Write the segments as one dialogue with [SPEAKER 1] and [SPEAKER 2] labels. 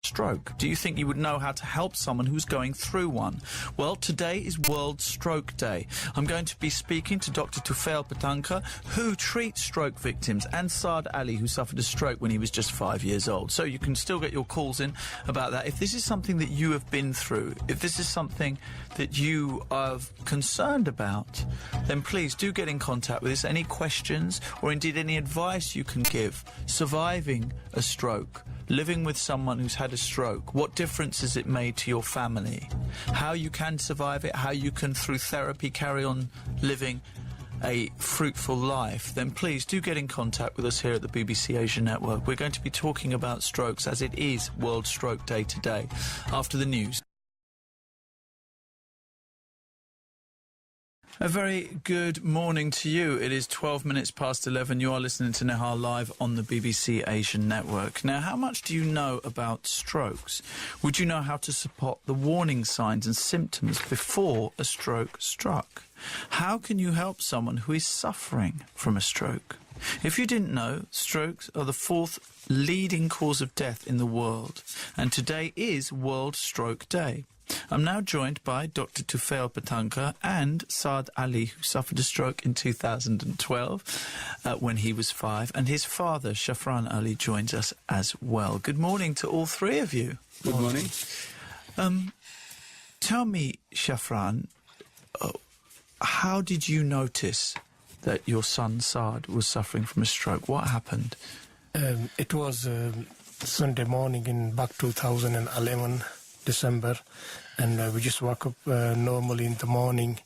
[SPEAKER 1] stroke? Do you think you would know how to help someone who's going through one? Well, today is World Stroke Day. I'm going to be speaking to Dr. Tufail Patankar, who treats stroke victims, and Saad Ali, who suffered a stroke when he was just 5 years old. So you can still get your calls in about that. If this is something that you have been through, if this is something that you are concerned about, then please do get in contact with us. Any questions or indeed any advice you can give surviving a stroke, living with someone who's had a stroke, what difference has it made to your family, how you can survive it, how you can, through therapy, carry on living a fruitful life, then please do get in contact with us here at the BBC Asia Network. We're going to be talking about strokes as it is World Stroke Day today, after the news. A very good morning to you. It is 12 minutes past 11. You are listening to Nehar live on the BBC Asian Network. Now, how much do you know about strokes? Would you know how to spot the warning signs and symptoms before a stroke struck? How can you help someone who is suffering from a stroke? If you didn't know, strokes are the fourth leading cause of death in the world, and today is World Stroke Day. I'm now joined by Dr. Tufail Patankar and Saad Ali, who suffered a stroke in 2012 when he was 5, and his father, Shafran Ali, joins us as well. Good morning to all three of you.
[SPEAKER 2] Good morning.
[SPEAKER 1] Tell me, Shafran, how did you notice that your son Saad was suffering from a stroke? What happened?
[SPEAKER 2] It was Sunday morning in back 2011, December, and we just woke up normally in the morning,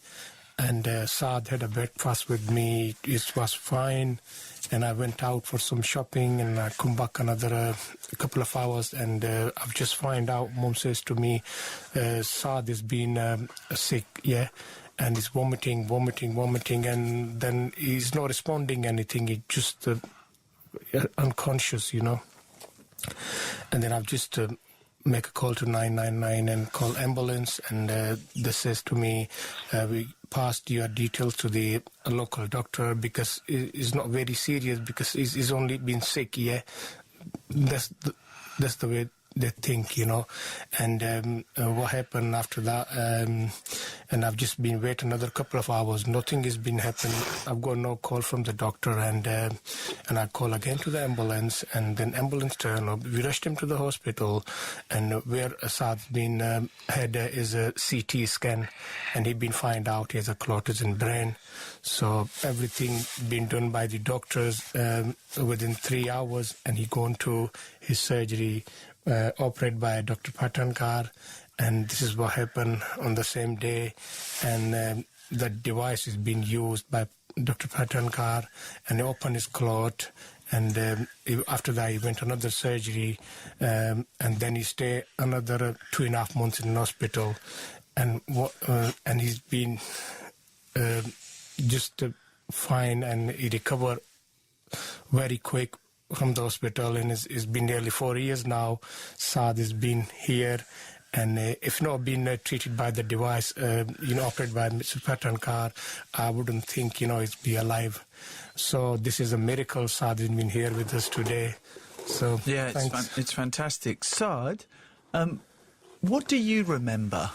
[SPEAKER 2] and Saad had a breakfast with me. It was fine, and I went out for some shopping, and I come back another couple of hours, and I've just find out, Mom says to me, Saad has been sick, yeah, and he's vomiting, and then he's not responding anything. He's just unconscious, you know. And then I've just make a call to 999 and call ambulance, and they says to me, we passed your details to the local doctor because it's not very serious, because he's only been sick, yeah. That's the way they think, you know. And what happened after that, and I've just been waiting another couple of hours. Nothing has been happening. I've got no call from the doctor, and I call again to the ambulance, and then ambulance turn up. We rushed him to the hospital, and where Saad's been had is a CT scan, and he'd been find out he has a clot in brain. So everything been done by the doctors within 3 hours, and he gone to his surgery, operated by Dr. Patankar, and this is what happened on the same day. And the device is being used by Dr. Patankar, and he opened his clot, and after that he went to another surgery, and then he stayed another 2.5 months in hospital, and he's been just fine, and he recovered very quick from the hospital, and it's been nearly 4 years now. Saad has been here, and if not been treated by the device, operated by Mr. Patankar, I wouldn't think, he'd be alive. So this is a miracle. Saad has been here with us today. So
[SPEAKER 1] yeah, it's fantastic. Saad, what do you remember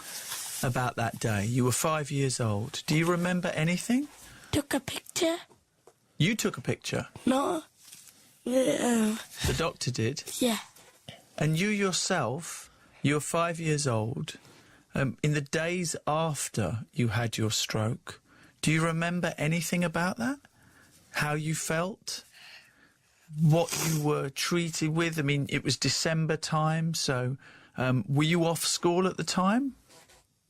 [SPEAKER 1] about that day? You were 5 years old. Do you remember anything?
[SPEAKER 3] Took a picture.
[SPEAKER 1] You took a picture?
[SPEAKER 3] No.
[SPEAKER 1] The doctor did?
[SPEAKER 3] Yeah.
[SPEAKER 1] And you yourself, you were 5 years old. In the days after you had your stroke, do you remember anything about that? How you felt? What you were treated with? I mean, it was December time, so were you off school at the time?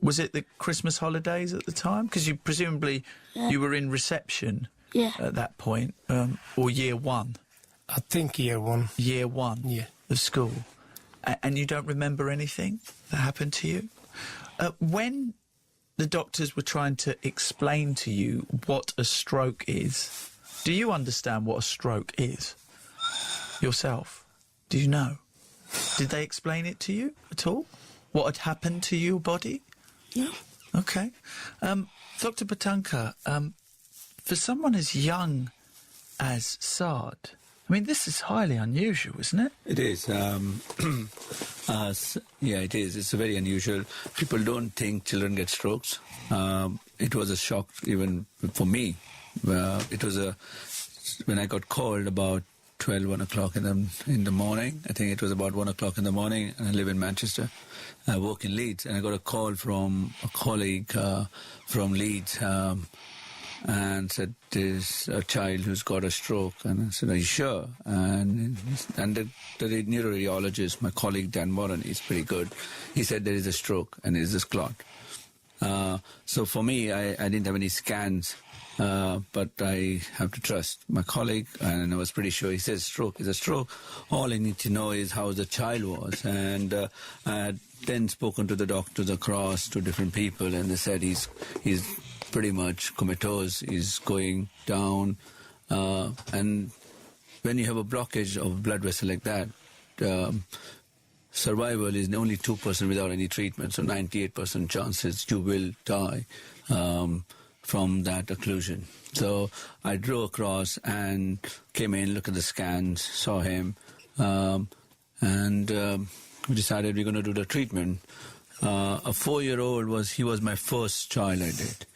[SPEAKER 1] Was it the Christmas holidays at the time? Because you presumably you were in reception at that point, or year one.
[SPEAKER 2] I think year one.
[SPEAKER 1] Year one of school. And you don't remember anything that happened to you? When the doctors were trying to explain to you what a stroke is, do you understand what a stroke is yourself? Do you know? Did they explain it to you at all? What had happened to your body?
[SPEAKER 3] No.
[SPEAKER 1] Okay. Dr. Patankar, for someone as young as Saad, I mean, this is highly unusual, isn't it?
[SPEAKER 3] It is. Yeah, it is. It's very unusual. People don't think children get strokes. It was a shock even for me. It was when I got called about 1 o'clock in the morning. I think it was about 1 o'clock in the morning, and I live in Manchester. I work in Leeds, and I got a call from a colleague from Leeds and said, there's a child who's got a stroke. And I said, are you sure? And the neuroradiologist, my colleague Dan Warren, is pretty good. He said there is a stroke and there is this clot. So for me, I didn't have any scans, but I have to trust my colleague, and I was pretty sure. He says stroke is a stroke. All I need to know is how the child was. And I had then spoken to the doctors across, to different people, and they said he's pretty much comatose, he's going down. And when you have a blockage of a blood vessel like that, survival is only 2% without any treatment, so 98% chances you will die from that occlusion. So I drove across and came in, looked at the scans, saw him, and we decided we're going to do the treatment. A 4-year-old he was my first child I did.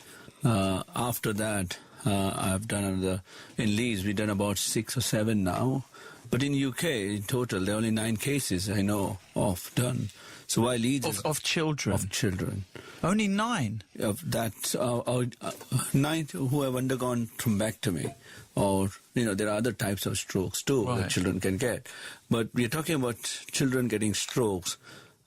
[SPEAKER 3] After that, I've done another. In Leeds, we've done about 6 or 7 now. But in UK, in total, there are only 9 cases I know of done. So while Leeds
[SPEAKER 1] of children?
[SPEAKER 3] Of children.
[SPEAKER 1] Only 9?
[SPEAKER 3] Of that, 9 who have undergone thrombectomy. Or, there are other types of strokes too that children can get. But we're talking about children getting strokes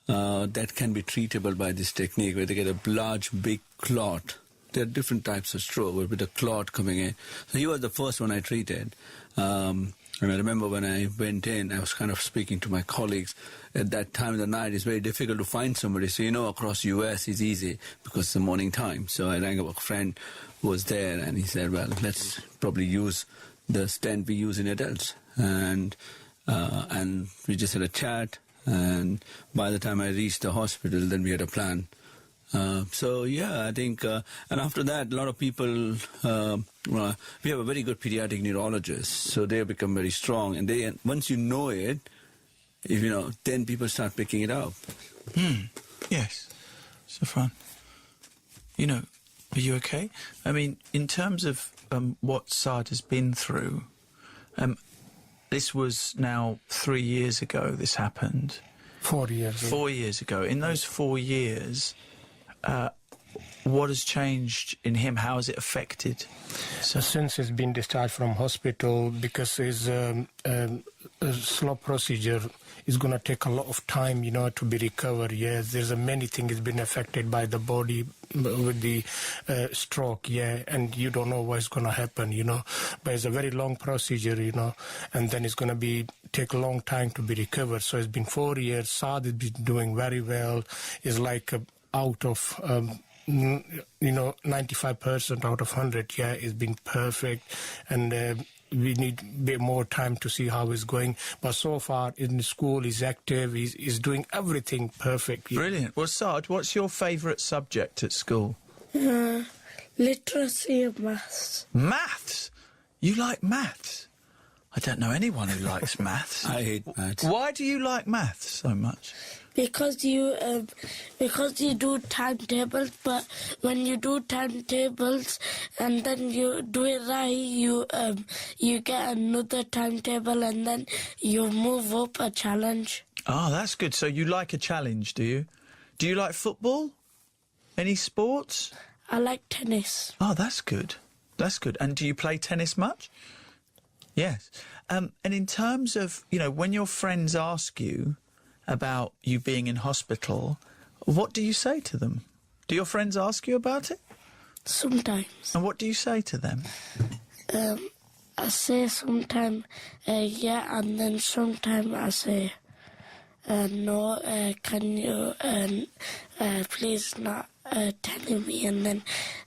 [SPEAKER 3] that can be treatable by this technique, where they get a large, big clot. There are different types of stroke with a clot coming in. So he was the first one I treated. And I remember when I went in, I was kind of speaking to my colleagues. At that time of the night, it's very difficult to find somebody. So, across US it's easy because it's the morning time. So I rang up a friend who was there, and he said, well, let's probably use the stent we use in adults. And we just had a chat. And by the time I reached the hospital, then we had a plan. I think, and after that, a lot of people, we have a very good pediatric neurologist, so they have become very strong, and once you know it, then people start picking it up.
[SPEAKER 1] Yes, so fun. Are you okay? I mean, in terms of what Saad has been through, this was now 3 years ago this happened.
[SPEAKER 2] 4 years.
[SPEAKER 1] 4 years ago. In those 4 years... what has changed in him? How has it affected?
[SPEAKER 2] So since he's been discharged from hospital, because his slow procedure is going to take a lot of time, to be recovered. Yes, there's many things has been affected by the body with the stroke, and you don't know what's going to happen, But it's a very long procedure, and then it's going to take a long time to be recovered. So it's been 4 years. Saad has been doing very well. It's like out of 95% out of 100, it's been perfect, and we need a bit more time to see how it's going. But so far in school, he's active, he's doing everything perfect.
[SPEAKER 1] Brilliant. Well, Saad, what's your favourite subject at school?
[SPEAKER 4] Literacy and maths.
[SPEAKER 1] Maths? You like maths? I don't know anyone who likes maths.
[SPEAKER 3] I hate maths.
[SPEAKER 1] Why do you like maths so much?
[SPEAKER 4] Because you do timetables, but when you do timetables and then you do it right, you get another timetable, and then you move up a challenge.
[SPEAKER 1] Oh, that's good. So you like a challenge, do you? Do you like football? Any sports?
[SPEAKER 4] I like tennis.
[SPEAKER 1] Oh, that's good. That's good. And do you play tennis much? Yes. And in terms of, when your friends ask you about you being in hospital, what do you say to them? Do your friends ask you about it?
[SPEAKER 4] Sometimes.
[SPEAKER 1] And what do you say to them?
[SPEAKER 4] I say sometimes, and then sometimes I say, no, can you please not telling me, and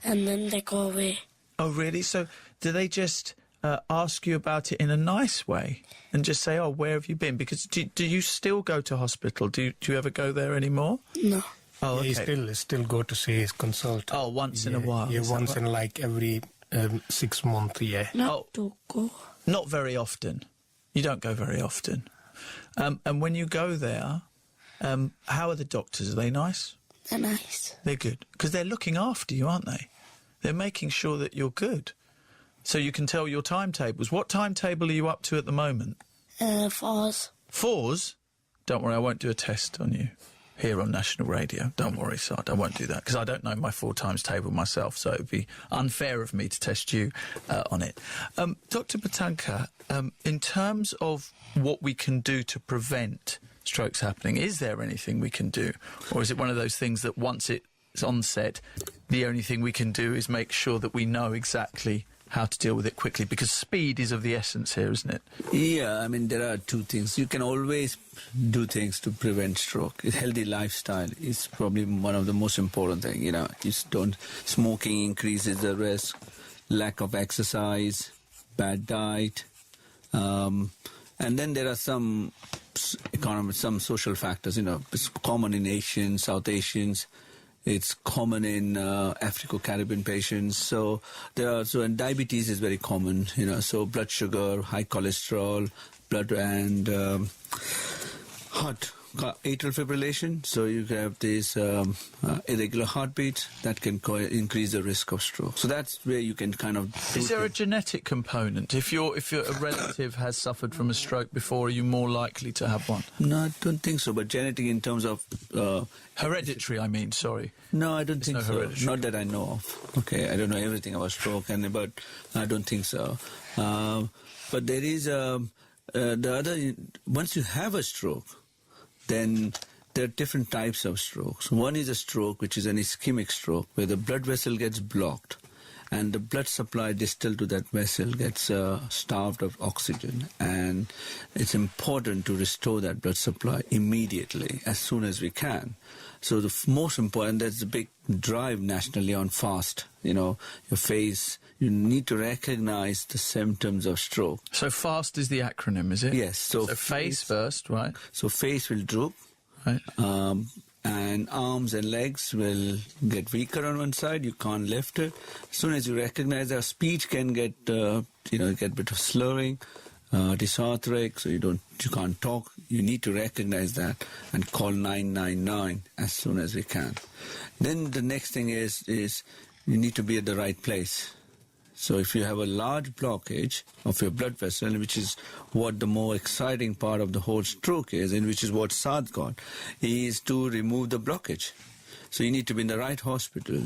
[SPEAKER 4] then they go away.
[SPEAKER 1] Oh, really? So do they just ask you about it in a nice way and just say, oh, where have you been? Because do you still go to hospital? Do you ever go there anymore?
[SPEAKER 4] No.
[SPEAKER 1] Oh, okay.
[SPEAKER 2] He still go to see his consultant.
[SPEAKER 1] Oh, once in a while?
[SPEAKER 2] Yeah, once in like every 6 months,
[SPEAKER 4] Not to go.
[SPEAKER 1] Not very often? You don't go very often. And when you go there, how are the doctors? Are they nice?
[SPEAKER 4] They're nice.
[SPEAKER 1] They're good. Because they're looking after you, aren't they? They're making sure that you're good. So you can tell your timetables. What timetable are you up to at the moment?
[SPEAKER 4] 4s.
[SPEAKER 1] 4s? Don't worry, I won't do a test on you here on National Radio. Don't worry, Saad, I won't do that, because I don't know my 4 times table myself, so it would be unfair of me to test you on it. Dr. Patanka, in terms of what we can do to prevent strokes happening, is there anything we can do? Or is it one of those things that once it's onset, the only thing we can do is make sure that we know exactly how to deal with it quickly? Because speed is of the essence here, isn't it?
[SPEAKER 3] Yeah, I mean, there are 2 things. You can always do things to prevent stroke. A healthy lifestyle is probably one of the most important things. You know, smoking increases the risk, lack of exercise, bad diet. And then there are some social factors. You know, it's common in Asians, South Asians. It's common in African-Caribbean patients. So and diabetes is very common, you know, so blood sugar, high cholesterol, blood and heart atrial fibrillation. So you have this irregular heartbeat that can increase the risk of stroke. So that's where you can kind of...
[SPEAKER 1] Is there a genetic component? If a relative has suffered from a stroke before, are you more likely to have one?
[SPEAKER 3] No, I don't think so. But genetic in terms of...
[SPEAKER 1] hereditary, I mean, sorry.
[SPEAKER 3] No, I don't think so.
[SPEAKER 1] Hereditary.
[SPEAKER 3] Not that I know of. Okay, I don't know everything about stroke, but I don't think so. But there is once you have a stroke, then there are different types of strokes. One is a stroke, which is an ischemic stroke, where the blood vessel gets blocked and the blood supply distal to that vessel gets starved of oxygen. And it's important to restore that blood supply immediately, as soon as we can. So the most important, there's a big drive nationally on FAST. You know, you need to recognize the symptoms of stroke.
[SPEAKER 1] So FAST is the acronym, is it?
[SPEAKER 3] Yes. So
[SPEAKER 1] face first, right?
[SPEAKER 3] So face will droop.
[SPEAKER 1] Right.
[SPEAKER 3] And arms and legs will get weaker on one side. You can't lift it. As soon as you recognize that, speech can get a bit of slurring, dysarthric, so you can't talk. You need to recognize that and call 999 as soon as we can. Then the next thing is you need to be at the right place. So if you have a large blockage of your blood vessel, which is what the more exciting part of the whole stroke is, and which is what Saad got, is to remove the blockage. So you need to be in the right hospital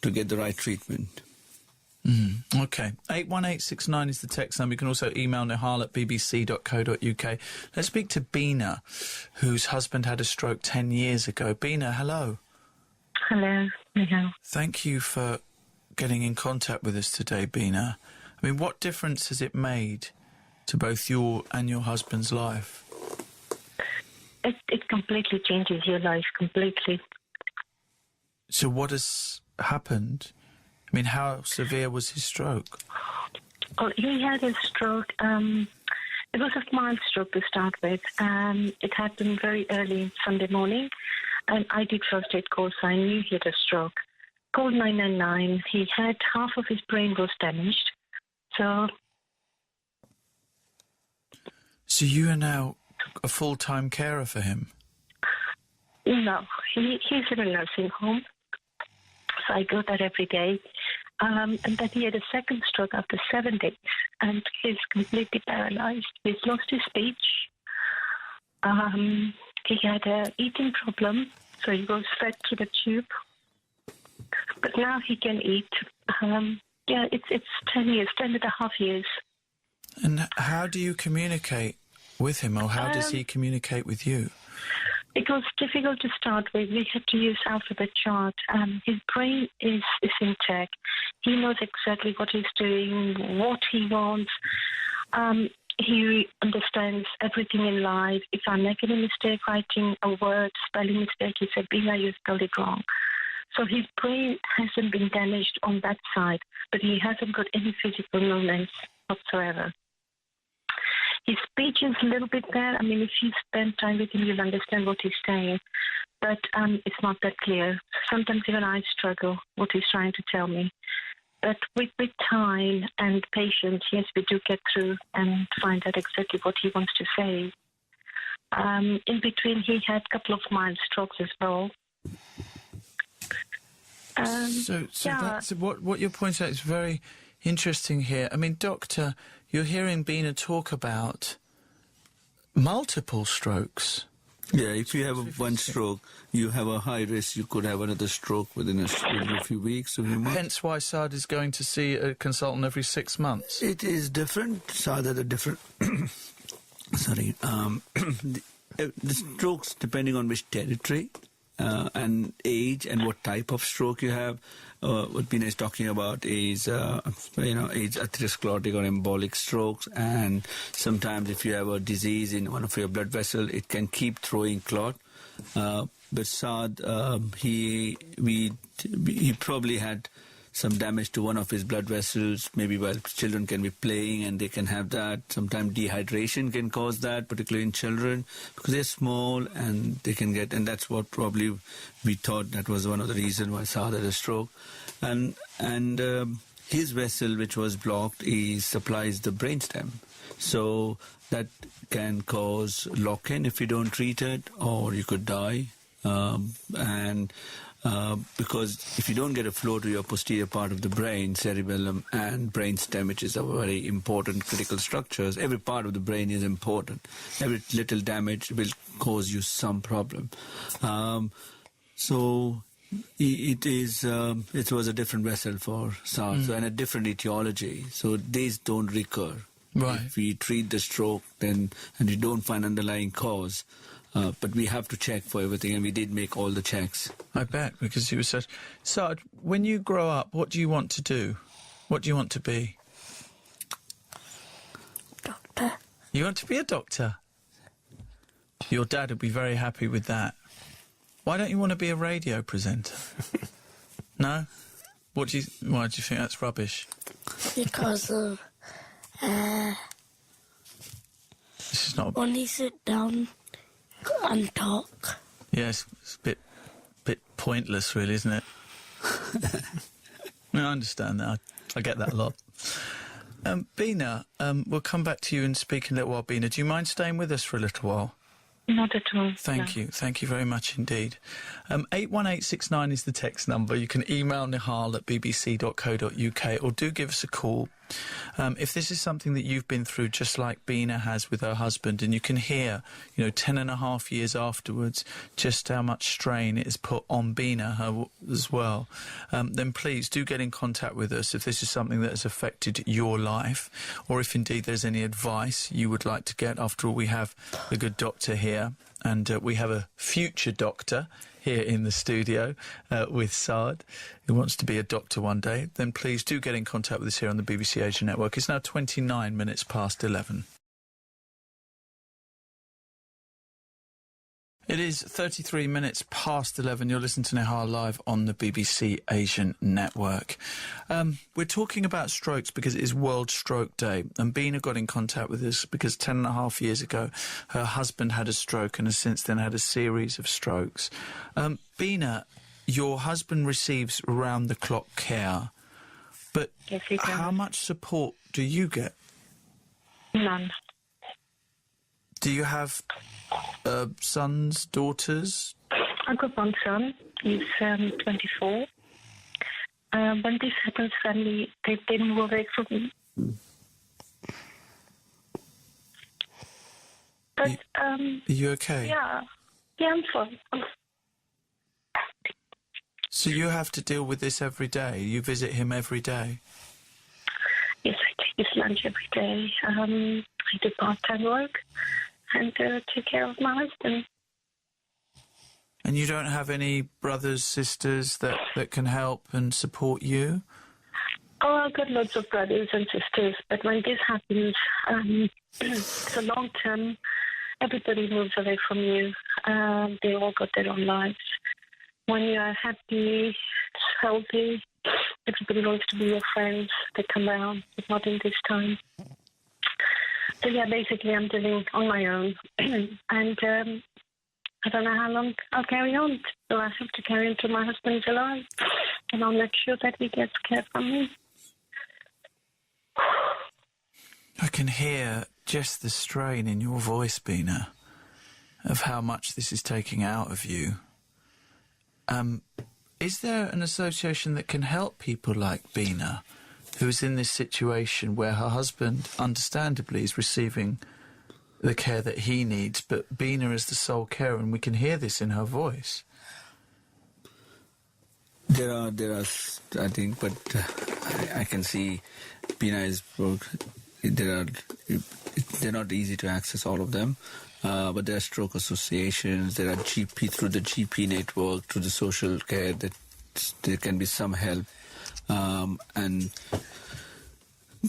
[SPEAKER 3] to get the right treatment.
[SPEAKER 1] Okay. 81869 is the text number. You can also email nihal@bbc.co.uk. Let's speak to Bina, whose husband had a stroke 10 years ago. Bina, hello.
[SPEAKER 5] Hello, Nihal.
[SPEAKER 1] Thank you for getting in contact with us today, Bina. I mean, what difference has it made to both your and your husband's life?
[SPEAKER 5] It completely changes your life, completely.
[SPEAKER 1] So what has happened? I mean, how severe was his stroke?
[SPEAKER 5] Oh, he had a stroke. It was a mild stroke to start with. It happened very early Sunday morning, and I did first aid course. I knew he had a stroke. Called 999. He had half of his brain was damaged. So
[SPEAKER 1] you are now a full-time carer for him?
[SPEAKER 5] No, he's in a nursing home. So I go there every day. And then he had a second stroke after 7 days, and he's completely paralyzed. He's lost his speech. He had an eating problem, so he was fed through the tube. But now he can eat. It's 10 years, 10.5 years.
[SPEAKER 1] And how do you communicate with him, or how does he communicate with you?
[SPEAKER 5] It was difficult to start with. We had to use alphabet chart. His brain is intact. He knows exactly what he's doing, what he wants. He understands everything in life. If I make any mistake writing a word, spelling mistake, he said, Bina, you spelled it wrong. So his brain hasn't been damaged on that side, but he hasn't got any physical movements whatsoever. His speech is a little bit there. I mean, if you spend time with him, you'll understand what he's saying. But it's not that clear. Sometimes even I struggle what he's trying to tell me. But with time and patience, yes, we do get through and find out exactly what he wants to say. In between, he had a couple of mild strokes as well.
[SPEAKER 1] That's what you're pointing out is very interesting here. I mean, Doctor, you're hearing Bina talk about multiple strokes.
[SPEAKER 3] Yeah, if you have one stroke, you have a high risk. You could have another stroke within a few weeks or few months.
[SPEAKER 1] Hence why Saad is going to see a consultant every 6 months.
[SPEAKER 3] It is different. Saad had a different... Sorry. The strokes, depending on which territory and age and what type of stroke you have, what Bina is talking about is, is atherosclerotic or embolic strokes. And sometimes if you have a disease in one of your blood vessels, it can keep throwing clot. But Saad, he probably had some damage to one of his blood vessels, maybe while children can be playing and they can have that. Sometimes dehydration can cause that, particularly in children, because they're small and they can get, and that's what probably we thought that was one of the reasons why Saad had a stroke. And his vessel, which was blocked, supplies the brainstem. So that can cause lock-in if you don't treat it, or you could die. Because if you don't get a flow to your posterior part of the brain, cerebellum and brainstem, which is a very important critical structures, every part of the brain is important. Every little damage will cause you some problem. So it was a different vessel for SARS and a different etiology. So these don't recur.
[SPEAKER 1] Right.
[SPEAKER 3] If we treat the stroke and we don't find underlying cause, but we have to check for everything, and we did make all the checks.
[SPEAKER 1] I bet, because you were such... Saad, when you grow up, what do you want to do? What do you want to be?
[SPEAKER 4] Doctor.
[SPEAKER 1] You want to be a doctor? Your dad would be very happy with that. Why don't you want to be a radio presenter? No? Why do you think that's rubbish?
[SPEAKER 4] Because of...
[SPEAKER 1] This is not...
[SPEAKER 4] when you sit down and talk.
[SPEAKER 1] Yes, it's a bit pointless, really, isn't it? I understand that. I get that a lot. Bina, we'll come back to you and speak in a little while. Bina, do you mind staying with us for a little while?
[SPEAKER 5] Not at all.
[SPEAKER 1] Thank you. Thank you very much indeed. 81869 is the text number. You can email nihal@bbc.co.uk or do give us a call. If this is something that you've been through, just like Bina has with her husband, and you can hear, 10.5 years afterwards, just how much strain it has put on Bina as well, then please do get in contact with us if this is something that has affected your life, or if indeed there's any advice you would like to get. After all, we have a good doctor here, and we have a future doctor here in the studio with Saad, who wants to be a doctor one day. Then please do get in contact with us here on the BBC Asia Network. It's now 29 minutes past 11. It is 33 minutes past 11. You're listening to Nihal live on the BBC Asian Network. We're talking about strokes because it is World Stroke Day. And Bina got in contact with us because 10.5 years ago, her husband had a stroke and has since then had a series of strokes. Bina, your husband receives round-the-clock care. But
[SPEAKER 5] yes, he does.
[SPEAKER 1] How much support do you get?
[SPEAKER 5] None.
[SPEAKER 1] Do you have sons, daughters?
[SPEAKER 5] I've got one son. He's 24. When this happens, suddenly they move away from me. But
[SPEAKER 1] Are you okay?
[SPEAKER 5] yeah, I'm fine.
[SPEAKER 1] So you have to deal with this every day? You visit him every day?
[SPEAKER 5] Yes, I take his lunch every day. I do part-time work and take care of my husband.
[SPEAKER 1] And you don't have any brothers, sisters that can help and support you?
[SPEAKER 5] Oh, I've got lots of brothers and sisters, but when this happens, so long term, everybody moves away from you. They all got their own lives. When you are happy, healthy, everybody wants to be your friends. They come around, but not in this time. So yeah, basically I'm living on my own. And I don't know how long I'll carry on. So I have to carry on till my husband's alive. And I'll make sure that he gets care from me.
[SPEAKER 1] I can hear just the strain in your voice, Bina, of how much this is taking out of you. Is there an association that can help people like Bina, who's in this situation where her husband, understandably, is receiving the care that he needs, but Bina is the sole carer, and we can hear this in her voice?
[SPEAKER 3] There are, I think, but I can see Bina is broke. They're not easy to access, all of them, but there are stroke associations. There are GP, through the GP network, through the social care, that there can be some help, and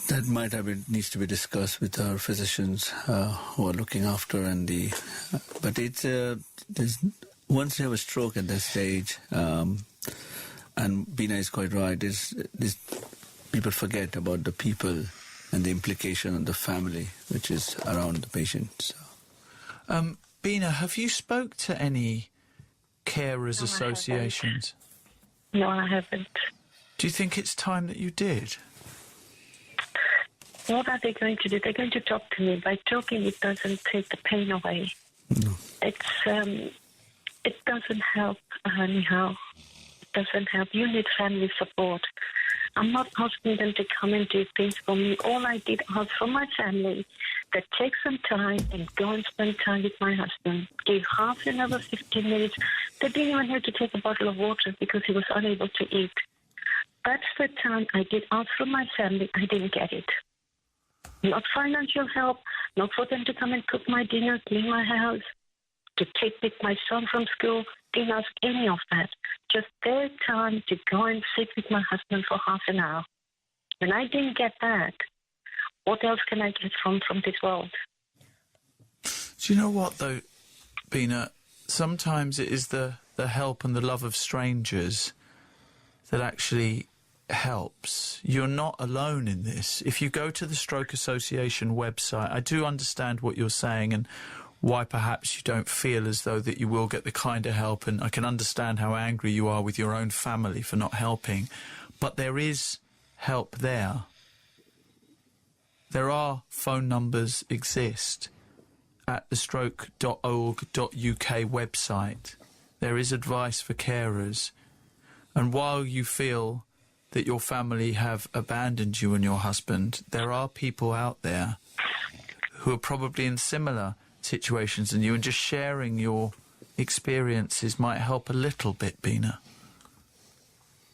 [SPEAKER 3] that might needs to be discussed with our physicians who are looking after. But it's once you have a stroke at that stage, and Bina is quite right, people forget about the people and the implication on the family, which is around the patient. So.
[SPEAKER 1] Bina, have you spoke to any carers associations?
[SPEAKER 5] No, I haven't.
[SPEAKER 1] Do you think it's time that you did?
[SPEAKER 5] What are they going to do? They're going to talk to me. By talking, it doesn't take the pain away.
[SPEAKER 3] No.
[SPEAKER 5] It doesn't help anyhow. It doesn't help. You need family support. I'm not asking them to come and do things for me. All I did ask for my family that take some time and go and spend time with my husband. Give half an hour, 15 minutes. They didn't even have to take a bottle of water because he was unable to eat. That's the time I did ask for my family. I didn't get it. Not financial help, not for them to come and cook my dinner, clean my house, to pick my son from school. Didn't ask any of that. Just their time to go and sit with my husband for half an hour. When I didn't get that, what else can I get from this world?
[SPEAKER 1] Do you know what, though, Bina? Sometimes it is the help and the love of strangers that actually helps. You're not alone in this. If you go to the Stroke Association website, I do understand what you're saying and why perhaps you don't feel as though that you will get the kind of help, and I can understand how angry you are with your own family for not helping, but there is help there. There are phone numbers exist at the stroke.org.uk website. There is advice for carers, and while you feel that your family have abandoned you and your husband, there are people out there who are probably in similar situations than you, and just sharing your experiences might help a little bit, Bina.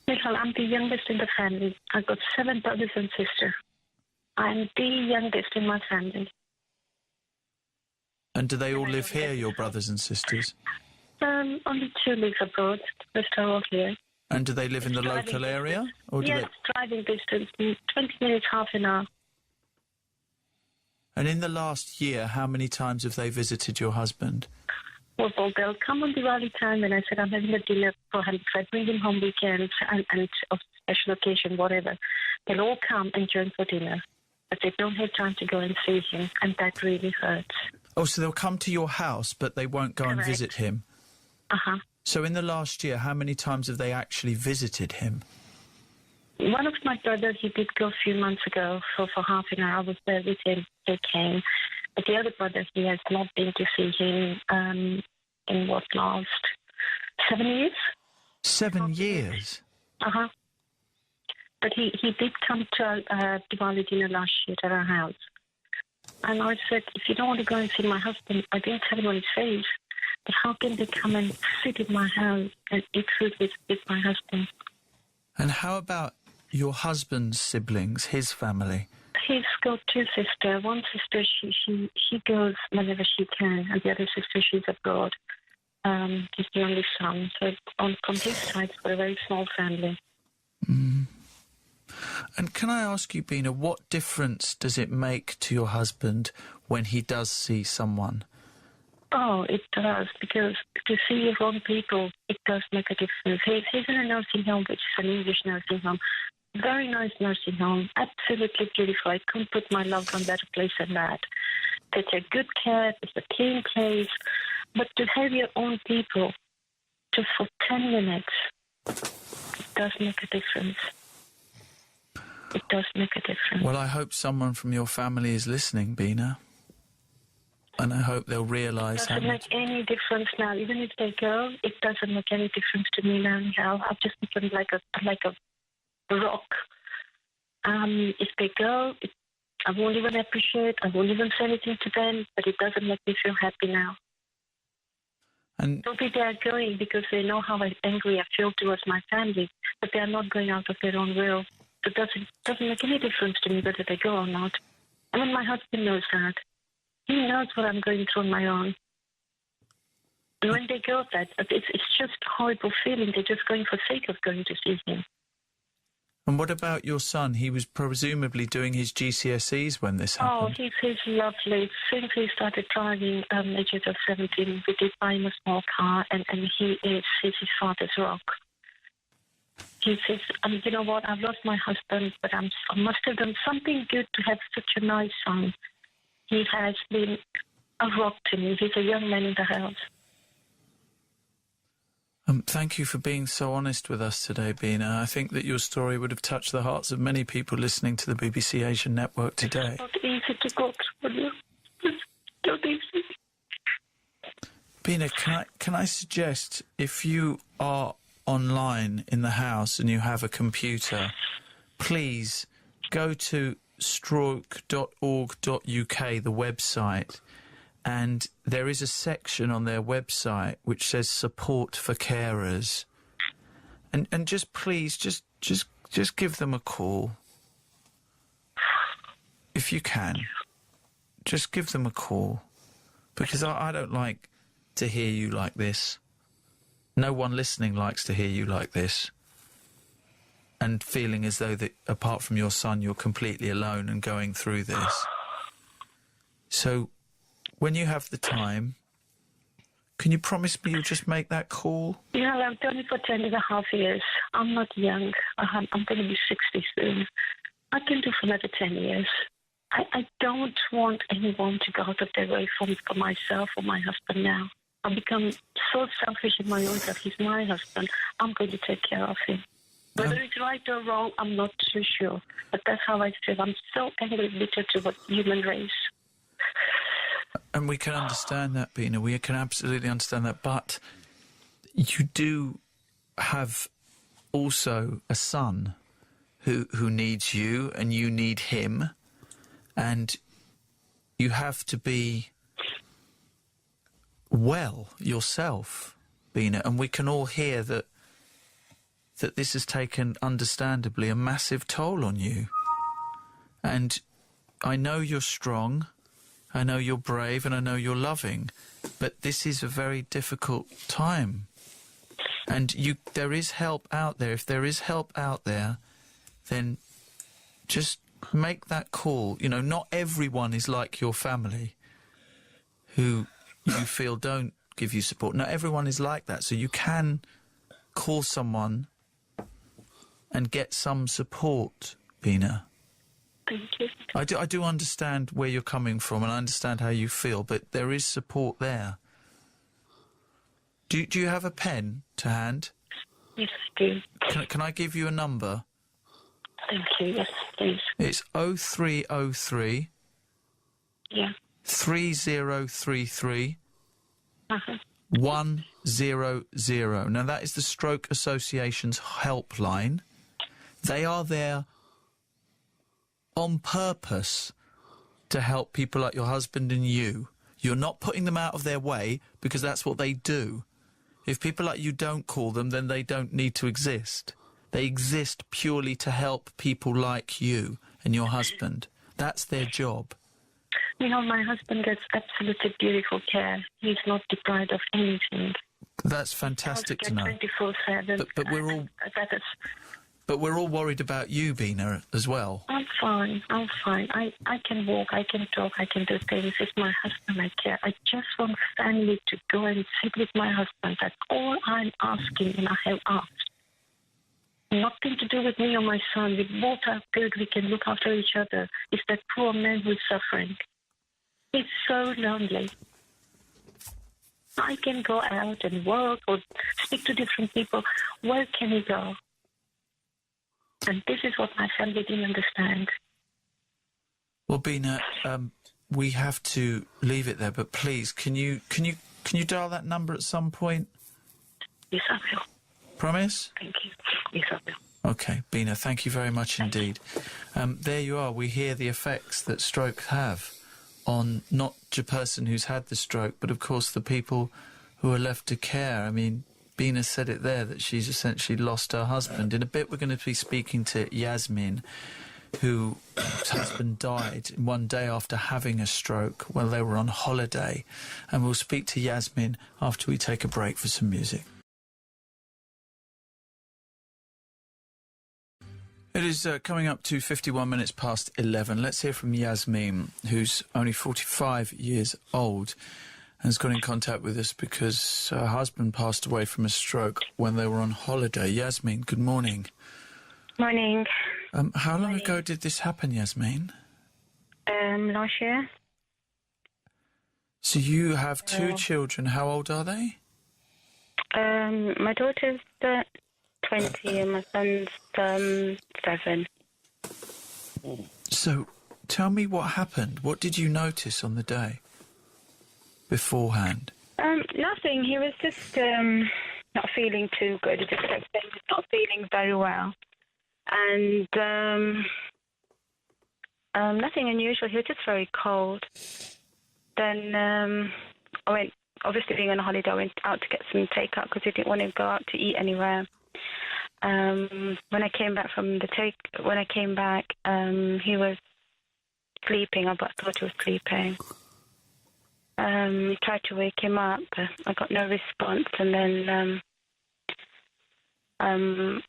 [SPEAKER 5] Michael, I'm the youngest in the family. I've got 7 brothers and sisters. I'm the youngest in my family.
[SPEAKER 1] And do they all live here, your brothers and sisters?
[SPEAKER 5] Only 2 live abroad. The rest are all here.
[SPEAKER 1] And do they live in the local area? Or do
[SPEAKER 5] yes, driving distance, 20 minutes, half an hour.
[SPEAKER 1] And in the last year, how many times have they visited your husband?
[SPEAKER 5] Well, they'll come on Diwali time, and I said I'm having a dinner for him. So I bring him home weekends and of special occasion, whatever. They'll all come and join for dinner. But they don't have time to go and see him, and that really hurts.
[SPEAKER 1] Oh, so they'll come to your house, but they won't go and visit him?
[SPEAKER 5] Uh-huh.
[SPEAKER 1] So in the last year, how many times have they actually visited him?
[SPEAKER 5] One of my brothers, he did go a few months ago for half an hour. I was there with him. They came. But the other brother, he has not been to see him in what, last 7 years?
[SPEAKER 1] 7 years?
[SPEAKER 5] Uh-huh. But he did come to Diwali dinner last year at our house. And I said, if you don't want to go and see my husband, I didn't tell him on his face. But how can they come and sit in my house and eat food with my husband?
[SPEAKER 1] And how about your husband's siblings, his family?
[SPEAKER 5] He's got 2 sisters. One sister, she goes whenever she can, and the other sister, she's abroad. He's the only son. So from his side, it's got a very small family.
[SPEAKER 1] Mm. And can I ask you, Bina, what difference does it make to your husband when he does see someone?
[SPEAKER 5] Oh, it does, because to see your own people, it does make a difference. He's in a nursing home, which is an English nursing home. Very nice nursing home, absolutely beautiful. I couldn't put my love on better place than that. They take good care, it's a clean place. But to have your own people just for 10 minutes, it does make a difference. It does make a difference.
[SPEAKER 1] Well, I hope someone from your family is listening, Bina. And I hope they'll realise
[SPEAKER 5] It
[SPEAKER 1] how
[SPEAKER 5] doesn't
[SPEAKER 1] much...
[SPEAKER 5] make any difference now. Even if they go, it doesn't make any difference to me now. Anyhow, I've just become like a rock. If they go, I won't even appreciate. I won't even say anything to them. But it doesn't make me feel happy now.
[SPEAKER 1] And
[SPEAKER 5] Maybe they are going because they know how angry I feel towards my family, but they are not going out of their own will. It doesn't make any difference to me whether they go or not. I mean, my husband knows that. He knows what I'm going through on my own. And when they go, it's just a horrible feeling. They're just going for sake of going to see him.
[SPEAKER 1] And what about your son? He was presumably doing his GCSEs when this
[SPEAKER 5] Oh,
[SPEAKER 1] happened.
[SPEAKER 5] he's lovely. Since he started driving ages of 17, we did buy him a small car, and he's his father's rock. He says, you know what, I've lost my husband, but I must have done something good to have such a nice son. He has been a rock to me. He's a young man in the house.
[SPEAKER 1] Thank you for being so honest with us today, Bina. I think that your story would have touched the hearts of many people listening to the BBC Asian Network today.
[SPEAKER 5] It's not easy to go through, you. It's not easy.
[SPEAKER 1] Bina, can I suggest, if you are online in the house and you have a computer, please go to stroke.org.uk, the website, and there is a section on their website which says support for carers, and just please just give them a call if you can. Just give them a call, because I don't like to hear you like this. No one listening likes to hear you like this, and feeling as though that apart from your son you're completely alone and going through this. So when you have the time, can you promise me you'll just make that call?
[SPEAKER 5] Yeah, I've done it for 10.5 years. I'm not young. I'm going to be 60 soon. I can do for another 10 years. I don't want anyone to go out of their way for myself or my husband now. I've become so selfish in my own self. He's my husband. I'm going to take care of him. Whether it's right or wrong, I'm not too sure. But that's how I feel. I'm so angry, bitter to the human race.
[SPEAKER 1] And we can understand that, Bina. We can absolutely understand that. But you do have also a son who needs you, and you need him. And you have to be well yourself, Bina. And we can all hear that this has taken, understandably, a massive toll on you. And I know you're strong, I know you're brave, and I know you're loving, but this is a very difficult time. And there is help out there. If there is help out there, then just make that call. You know, not everyone is like your family who you feel don't give you support. Not everyone is like that. So you can call someone and get some support, Bina.
[SPEAKER 5] Thank you.
[SPEAKER 1] I do understand where you're coming from, and I understand how you feel, but there is support there. Do you have a pen to hand?
[SPEAKER 5] Yes, I do.
[SPEAKER 1] Can I give you a number?
[SPEAKER 5] Thank you. Yes, please.
[SPEAKER 1] It's 0303
[SPEAKER 5] Yeah.
[SPEAKER 1] 3033 100. Now, that is the Stroke Association's helpline. They are there on purpose to help people like your husband and you. You're not putting them out of their way, because that's what they do. If people like you don't call them, then they don't need to exist. They exist purely to help people like you and your husband. That's their job.
[SPEAKER 5] You know, my husband gets absolutely beautiful care. He's not deprived of anything.
[SPEAKER 1] That's fantastic to know.
[SPEAKER 5] 24/7.
[SPEAKER 1] But we're all...
[SPEAKER 5] That is...
[SPEAKER 1] But we're all worried about you, Bina, as well.
[SPEAKER 5] I'm fine. I can walk, I can talk, I can do things. It's my husband I care. I just want family to go and sit with my husband. That's all I'm asking, and I have asked. Nothing to do with me or my son. We both are good. We can look after each other. It's that poor man who's suffering. He's so lonely. I can go out and work or speak to different people. Where can he go? And this is what my family didn't understand.
[SPEAKER 1] Well, Bina, we have to leave it there, but please, can you dial that number at some point?
[SPEAKER 5] Yes, I will.
[SPEAKER 1] Promise?
[SPEAKER 5] Thank you. Yes, I will.
[SPEAKER 1] Okay, Bina, thank you very much indeed. There you are. We hear the effects that stroke have on not the person who's had the stroke, but of course the people who are left to care. I mean, Bina said it there, that she's essentially lost her husband. In a bit, we're going to be speaking to Yasmin, whose husband died one day after having a stroke while they were on holiday. And we'll speak to Yasmin after we take a break for some music. It is coming up to 51 minutes past 11. Let's hear from Yasmin, who's only 45 years old and has got in contact with us because her husband passed away from a stroke when they were on holiday. Yasmin, good morning.
[SPEAKER 6] Morning.
[SPEAKER 1] How long ago did this happen, Yasmin?
[SPEAKER 6] Last year.
[SPEAKER 1] So you have two children. How old are they?
[SPEAKER 6] My daughter's 20 and my son's 7.
[SPEAKER 1] So tell me what happened. What did you notice on the day beforehand?
[SPEAKER 6] Nothing. He was just not feeling too good. He was not feeling very well. And nothing unusual. He was just very cold. Then I went, obviously being on holiday, I went out to get some takeout because he didn't want to go out to eat anywhere. When I came back, he was sleeping. I thought he was sleeping. Tried to wake him up, but I got no response. And then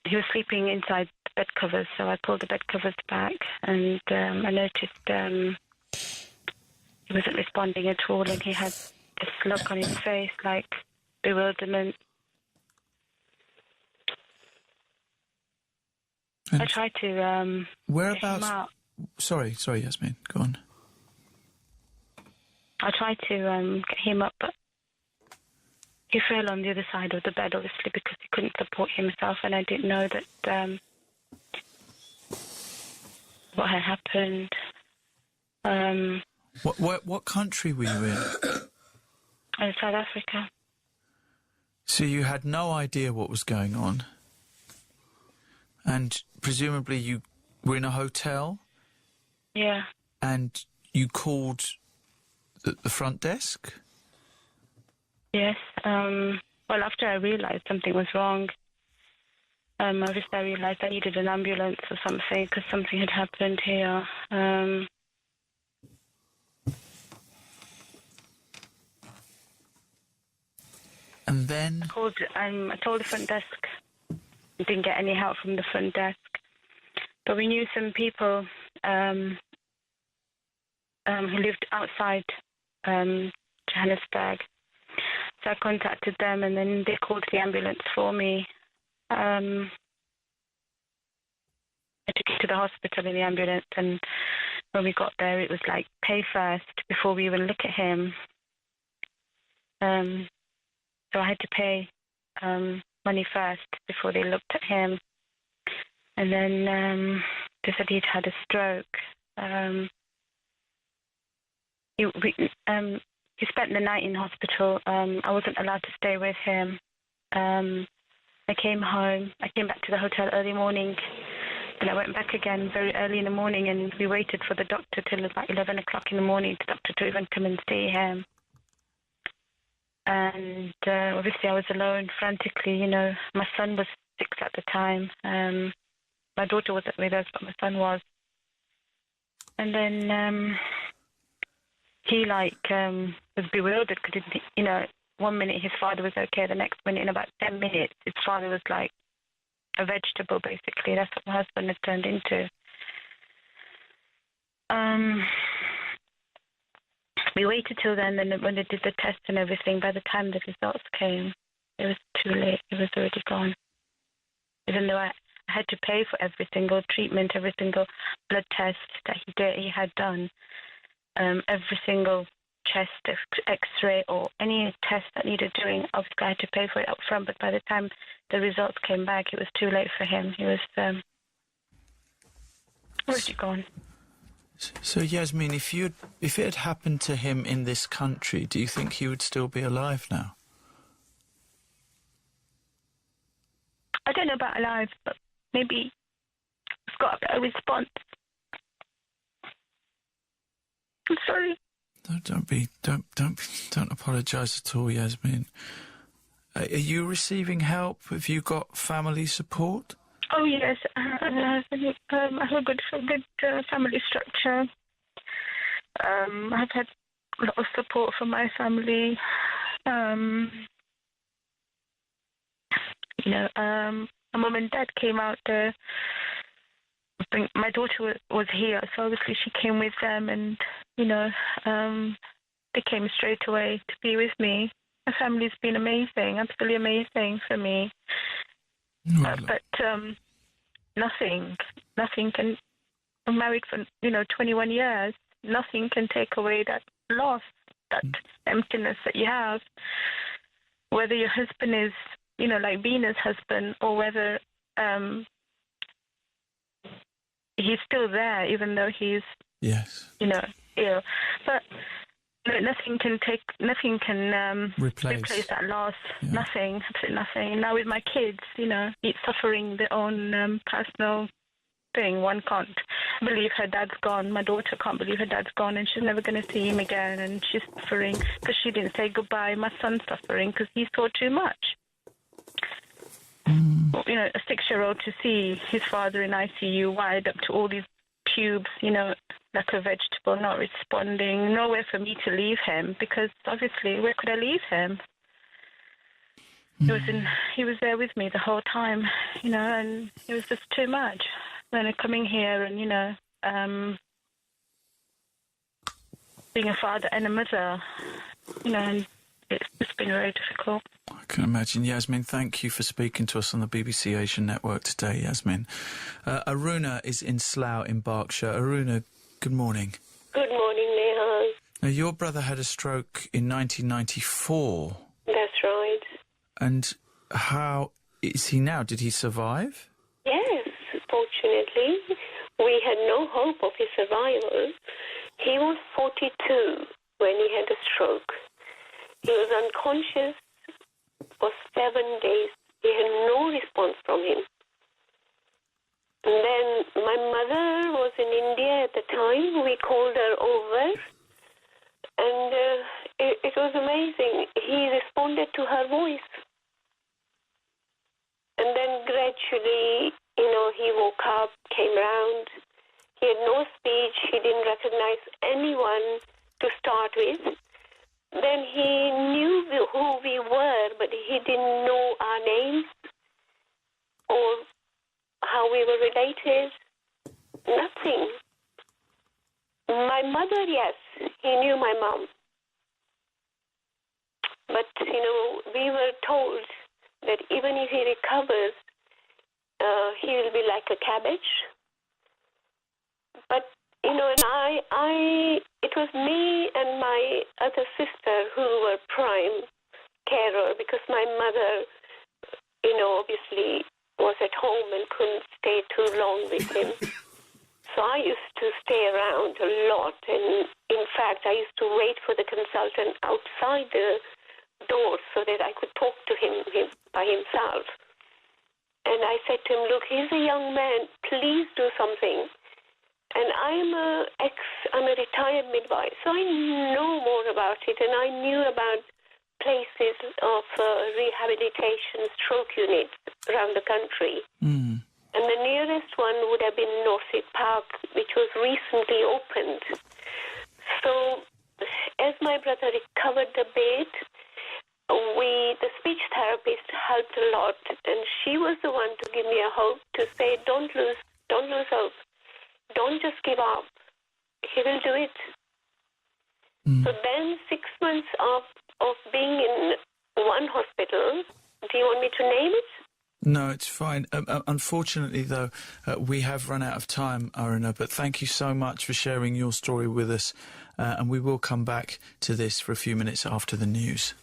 [SPEAKER 6] he was sleeping inside the bed covers, so I pulled the bed covers back, and I noticed he wasn't responding at all, and he had this look on his face like bewilderment.
[SPEAKER 1] And
[SPEAKER 6] I tried to
[SPEAKER 1] whereabouts?
[SPEAKER 6] get him out.
[SPEAKER 1] Sorry, Yasmin. Go on.
[SPEAKER 6] I tried to get him up, but he fell on the other side of the bed, obviously, because he couldn't support himself, and I didn't know that what had happened.
[SPEAKER 1] What country were you in?
[SPEAKER 6] In South Africa.
[SPEAKER 1] So you had no idea what was going on, and presumably you were in a hotel.
[SPEAKER 6] Yeah.
[SPEAKER 1] And you called the front desk?
[SPEAKER 6] Yes. Well, after I realised something was wrong, obviously I realised I needed an ambulance or something because something had happened here.
[SPEAKER 1] And then?
[SPEAKER 6] I told the front desk. Didn't get any help from the front desk. But we knew some people who lived outside Johannesburg. So I contacted them, and then they called the ambulance for me. I took him to the hospital in the ambulance, and when we got there, it was like pay first before we even look at him. So I had to pay money first before they looked at him. And then they said he'd had a stroke. He spent the night in hospital. I wasn't allowed to stay with him. I came home. I came back to the hotel early morning. Then I went back again very early in the morning, and we waited for the doctor till about 11 o'clock in the morning, the doctor to even come and see him. And obviously I was alone, frantically, you know. My son was 6 at the time. My daughter wasn't with us, but my son was. And then he was bewildered because, you know, 1 minute his father was okay, the next minute, in about 10 minutes, his father was like a vegetable, basically. That's what my husband had turned into. We waited till then, and when they did the test and everything, by the time the results came, it was too late. It was already gone. Even though I had to pay for every single treatment, every single blood test that he had done, every single chest X-ray or any test that needed doing, obviously I had to pay for it up front. But by the time the results came back, it was too late for him. He was already gone.
[SPEAKER 1] So, Yasmin, if it had happened to him in this country, do you think he would still be alive now?
[SPEAKER 6] I don't know about alive, but maybe it's got a better response. I'm sorry.
[SPEAKER 1] No, don't apologise at all, Yasmin. Are you receiving help? Have you got family support?
[SPEAKER 6] Oh yes, I have a good family structure. I've had a lot of support from my family. My mum and dad came out there. I think my daughter was here, so obviously she came with them, and they came straight away to be with me. My family's been amazing, absolutely amazing for me. But nothing can. I'm married for 21 years. Nothing can take away that loss, that emptiness that you have. Whether your husband is, like Bina's husband, or whether he's still there, even though he's ill. But nothing can replace that loss. Yeah. Nothing, absolutely nothing. Now with my kids, each suffering their own personal thing. One can't believe her dad's gone. My daughter can't believe her dad's gone, and she's never going to see him again. And she's suffering because she didn't say goodbye. My son's suffering because he saw too much. A 6-year-old to see his father in ICU, wired up to all these tubes, like a vegetable, not responding, nowhere for me to leave him, because obviously where could I leave him? He was there with me the whole time, and it was just too much. Then coming here and, being a father and a mother, and it's just been very difficult.
[SPEAKER 1] I can imagine. Yasmin, thank you for speaking to us on the BBC Asian Network today, Yasmin. Aruna is in Slough in Berkshire. Aruna, good morning.
[SPEAKER 7] Good morning, Neha.
[SPEAKER 1] Now, your brother had a stroke in 1994.
[SPEAKER 7] That's right.
[SPEAKER 1] And how is he now? Did he survive?
[SPEAKER 7] Yes, fortunately. We had no hope of his survival. He was 42 when he had a stroke. He was unconscious for 7 days. We had no response from him. And then my mother was in India at the time. We called her over, and it was amazing. He responded to her voice. And then gradually, he woke up, came round. He had no speech. He didn't recognize anyone to start with. Then he knew who we were, but he didn't know our names or how we were related. Nothing. My mother, yes, he knew my mom. But, we were told that even if he recovers, he will be like a cabbage. But, and it was me and my other sister who were prime carer, because my mother, obviously was at home and couldn't stay too long with him. So I used to stay around a lot, and in fact, I used to wait for the consultant outside the door so that I could talk to him by himself. And I said to him, look, he's a young man, please do something. And I'm a retired midwife, so I know more about it, and I knew about places of rehabilitation stroke units around the country. Mm. And the nearest one would have been Northwick Park, which was recently opened. So as my brother recovered a bit, the speech therapist helped a lot, and she was the one to give me a hope, to say, don't lose hope. Don't just give up. He will do it. Mm. So then 6 months of being in one hospital, do you want me to name it?
[SPEAKER 1] No, it's fine. Unfortunately, though, we have run out of time, Aruna, but thank you so much for sharing your story with us, and we will come back to this for a few minutes after the news.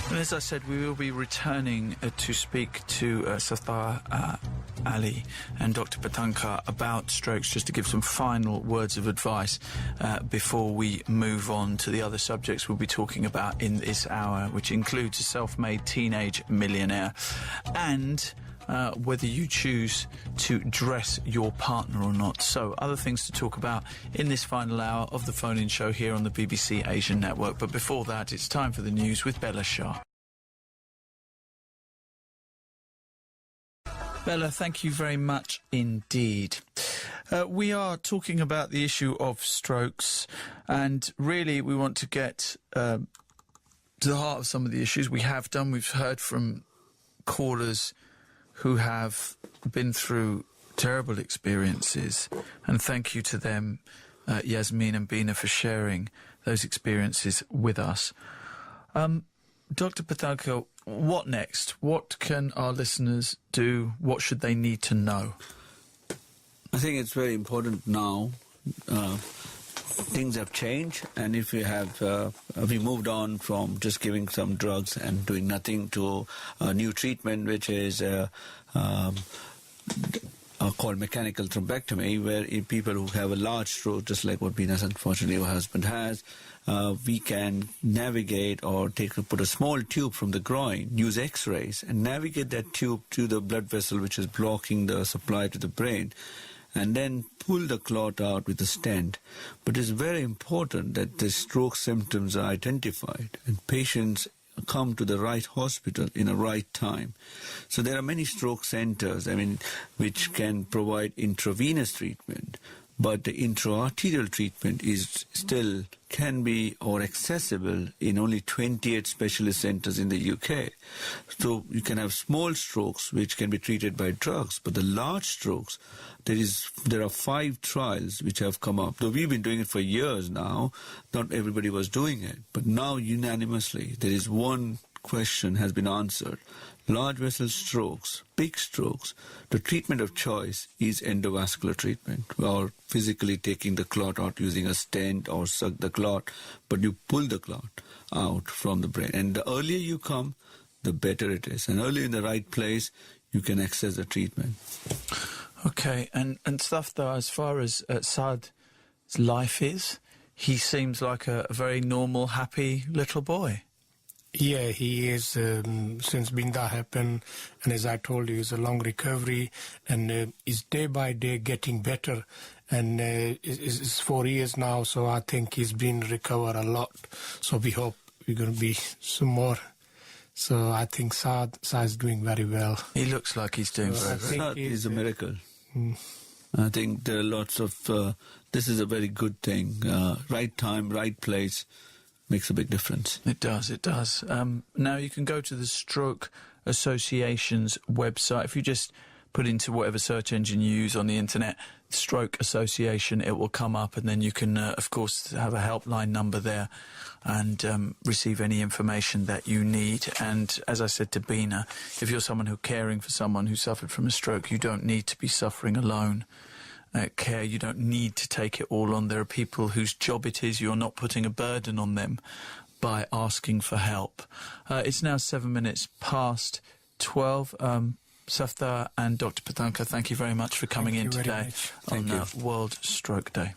[SPEAKER 1] And as I said, we will be returning to speak to Safdar Ali and Dr. Patankar about strokes, just to give some final words of advice before we move on to the other subjects we'll be talking about in this hour, which includes a self-made teenage millionaire and whether you choose to dress your partner or not. So, other things to talk about in this final hour of the phone-in show here on the BBC Asian Network. But before that, it's time for the news with Bella Shah. Bella, thank you very much indeed. We are talking about the issue of strokes, and really we want to get to the heart of some of the issues. We have done. We've heard from callers who have been through terrible experiences, and thank you to them, Yasmin and Bina, for sharing those experiences with us. Dr. Patankar, what next? What can our listeners do? What should they need to know?
[SPEAKER 3] I think it's very important now. Things have changed, and if we have we moved on from just giving some drugs and doing nothing to a new treatment, which is called mechanical thrombectomy, where in people who have a large stroke, just like what Bina's unfortunately her husband has, we can navigate or put a small tube from the groin, use X-rays, and navigate that tube to the blood vessel which is blocking the supply to the brain, and then pull the clot out with a stent. But it's very important that the stroke symptoms are identified and patients come to the right hospital in a right time. So there are many stroke centers, which can provide intravenous treatment, but the intra-arterial treatment is still can be or accessible in only 28 specialist centers in the UK. So you can have small strokes which can be treated by drugs, but the large strokes, there are 5 trials which have come up. Though we've been doing it for years now, not everybody was doing it. But now unanimously, there is one question has been answered. Large vessel strokes, big strokes, the treatment of choice is endovascular treatment, or physically taking the clot out using a stent or suck the clot, but you pull the clot out from the brain. And the earlier you come, the better it is. And earlier in the right place, you can access the treatment.
[SPEAKER 1] Okay, and Safdar, as far as Saad's life is, he seems like a very normal, happy little boy.
[SPEAKER 2] Yeah, he is, since Binda happened, and as I told you, it's a long recovery, and is day by day getting better, and it's 4 years now, so I think he's been recovered a lot, so we hope we're going to be some more. So I think Saad is doing very well.
[SPEAKER 1] He looks like he's doing very well.
[SPEAKER 3] Saad is a miracle. I think there are lots of, this is a very good thing, right time, right place. Makes a big difference.
[SPEAKER 1] It does, it does. Now you can go to the Stroke Association's website. If you just put into whatever search engine you use on the internet, Stroke Association, it will come up, and then you can, of course, have a helpline number there and receive any information that you need. And as I said to Bina, if you're someone who's caring for someone who suffered from a stroke, you don't need to be suffering alone. Care, you don't need to take it all on. There are people whose job it is. You're not putting a burden on them by asking for help. It's now 7 minutes past 12. Safdar and Dr. Patankar, thank you very much for coming in today on World Stroke Day.